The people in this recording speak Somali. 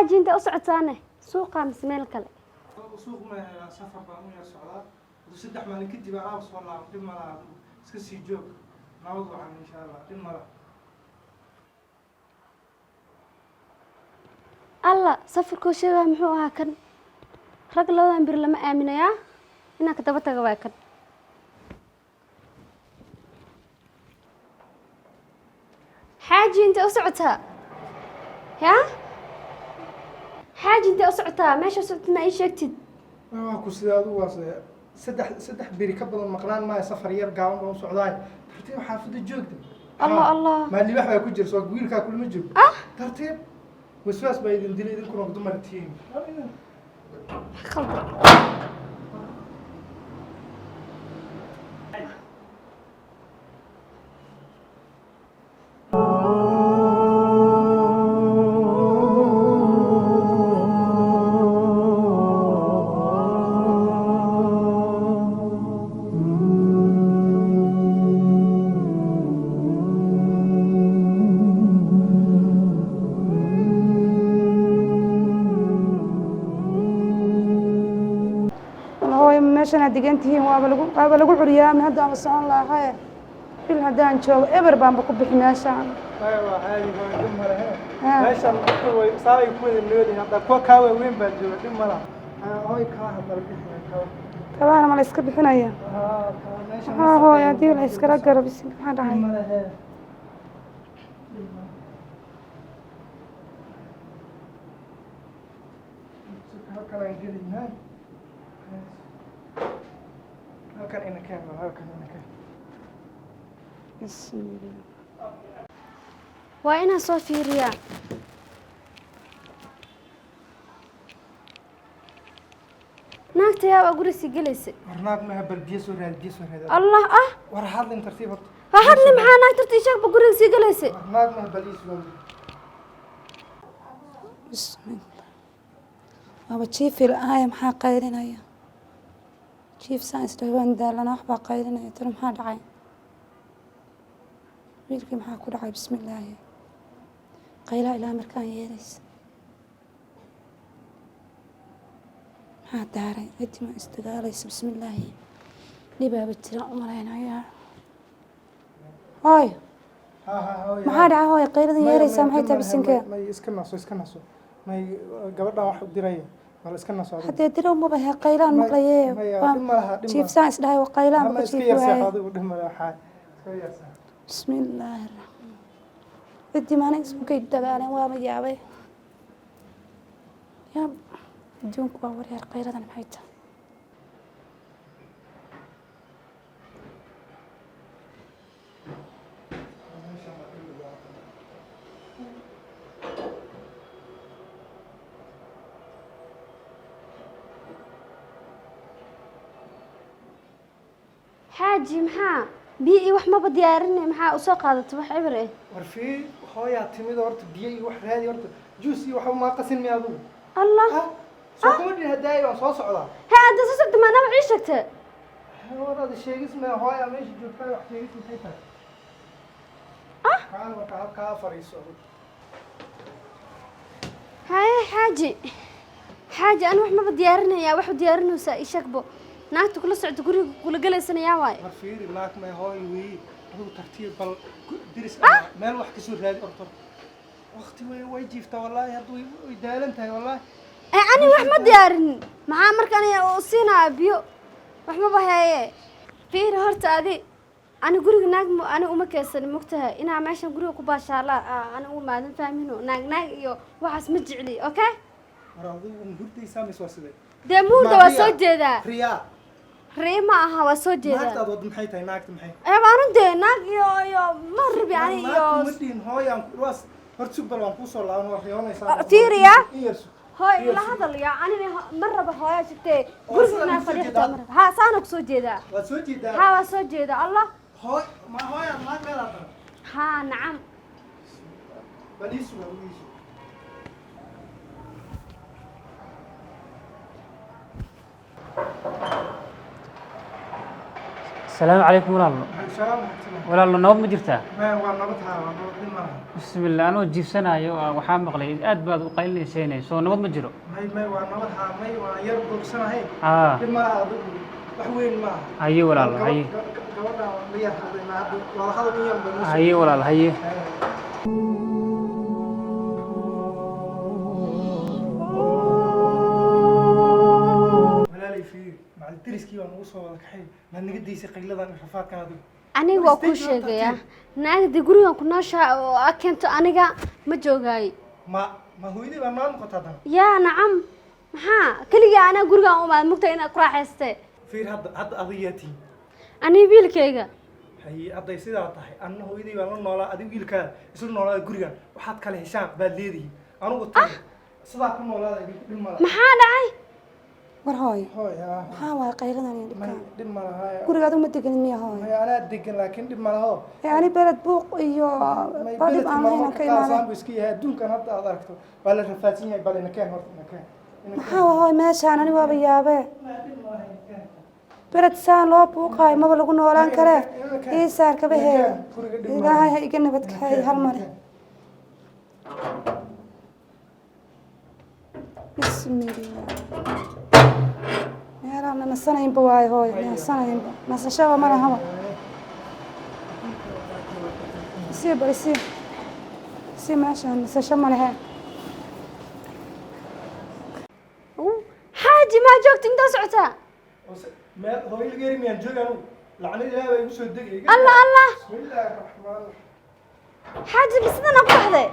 حاجة أنت أصعد ثاني سوق مس ميل كله سوق ما سفر بانو يا سعودات وسدح مالين كدي بقى راس والله دم لا اسكسي جوج نوضع ان شاء الله دم لا الله سفر كل شيء محوها كان رجل لو أمبر لما آمن يا إنك كتبت جواكن حاجة أنت أصعدها يا حاجة أنت أصعدها ماشي أصعدنا أي شيء تد ما كسيداد واسه سدح بيري كبدن مقنان ما سفر ير قاون oo socdaay tartiib xaafada joogta الله ما اللي waxa ku jir soo wiilka kul ma joog tartiib waswaas bay idin dilay idin kuna dumartiin خلط meeshan aad degan tihiin waaba lagu curiyaa ma hadda aan socon lahay fil hadaan joogo eber baan ku bixi meeshan aywa haali waa dum mara meeshan way saay ku leeyahay hadda ku kaawe weyn baa jooga dum mara ay ka hadal bixin tabaana ma la iska bixinaya meeshan hooyo hadii la iska garab isin maxaa dhahay kala gelina halkan ina keenno halkan ina keenno bismillah وأنا صوفيريا ناقتي يا أقول سجلس برنامج ما هبل بيسور هذا الله ورا هذا انت ترتيبك هذا معاه ناقتي تيشك بقول سجلس برنامج ما هبل يسور bismillah waaba jiif ilaahay maxaa qaylinaya jiif saan isdhawaan daalana waxbaa qaylinaya tiro maxaa dhacay wiilkii maxaa ku dhacay bismillaahi qaylaa ilaa markaan yeelaysa maxaa daaray ciddi ma isdagaalaysa bismillaahi dhibaaba jiraan u malaynayaa hooyo maxaa dhacay hooyo qayladan yeeraysaa maxay tahay bisinkee may iska naso may gabadhan wax u diraya wala iska naso haddee dirow maba he qaylaan maqlayee jiif saan isdhahay waa qaylaan maka jiif waayay bismillaahi raxmaan ciddi maanig ismakay dagaaleen waaba yaabay yaab adduunku waa waryaar qayladan maxay tahay حاجي محا بيئي وح ما بديارني محا وسوق هذا تبح عبره warfi hooyaa timid horta biyo iyo wax raadi horta juice iyo waxa ma qasin mi adu الله soo kuma dhin haday waan soo socdaa هذا سوسد ما نوع عيشته waraad sheegis ma hooyaa meesha joogtaa wax sheegis maxay tahay kaan marka halkaa fariiso هاي حاجي أنا وح ما بديارني يا واحد ديارني وسا يشكبه ناقتي كل سعد قري كل جلس أنا يا واي warfiiri naag ma hooy wii aduu tartiib bal diris meel wax ka soo raadi orto waqti way jiifta wallahi haduu way daalan tahay wallahi أنا وح ما ديارني مع مرك أنا وصينا بيو وح ما بهاي فير هرت هذه أنا قري ناق أنا أمك السنة مقتها أنا عماشة قري كباش الله أنا أقول ما أدري فاهمينه ناق يو وحس مجعلي أوكي waraadu hurtay saamis wasile دمور ده وصوت ذا riya ريما ها وصوت ذا naagtaad wad maxay tahay naagta maxay أنا ده ناق يو مر يعني يو مدين hooyan was hortu bal waan ku soo laaban wax yoonaysa فيريا iyarsu هاي لا هذا اللي أنا مرة بهاي شفتي قرصنا فريق مرة ها سانك سوت ذا waa soo jeedaa ها وصوت ذا الله hooy ma hooyan naag meelaad ها نعم baliisu waa wiisu السلام عليكم ولا الله salaam ولا الله نوب ما jirtaa ma waa nabadha waa nabad dhima بسم الله أنا jiifsanayo waxaa maqlay aad baad u qaylinaysaa soo nabad ma jiro may waa nabadha may waa yar bogsanahay aa dib ma aha wax weyn ma aha haye walaal haye gabadha ma yar hadayna hadda wala hadal in yar baa haye walaal haye walaalay fiir macal diriskii baan ugu soo wada kaxay maad naga daysay qayladan rafaadkan adigu aniga waa kuu sheegayaa naagdii gurigan ku nooshaa oo a keento aniga ma joogaay ma hooyadii baa noo noqotaa dan yaa nacam maxaa keligii anaa gurigan u imaad mugta inaad ku raaxaystee fiir hadda adigaa tihin aniga wiilkayga haye hadday sidaa tahay anna hooyadii baan la noolaa adiga wiilkaada isla noolaada gurigan waxaad kala heshaan baad leedihi anugu tahay sidaa ku noolaada idinku dhib mala maxaa dhacay war hooyo hooy maxaa waay qayladan iyo may dhibkaan dhib malaha gurigaad uma deganin miya hooyo may anaa degan laakiin dhib malaho ani beled buuq iyo may badhib aan lahayn aan ka imaaday bu iska yahay adduunkan hadda aad aragto waa la rafaadsan yahay bal inakeen horta inakeen maxaa waa hooy meeshaan ani waaba yaabee beled saan loo buuqaayo maba lagu noolaan kare ii saar kaba heega ilaahay ha iga nabad kaxeey hal mare bismillah meelaan na nasanaynba waayo hooyo nasanaynba nasashaba ma lahaba isii bal isii meeshaan nasasho ma lehe xaaji maa joogta intaa socotaa meel hooyo laga heri miyaan jooga anugu lacnad ilaah baa igu soo degay allah allah bismillaahi raxmaan xaaji bisidana ku baxday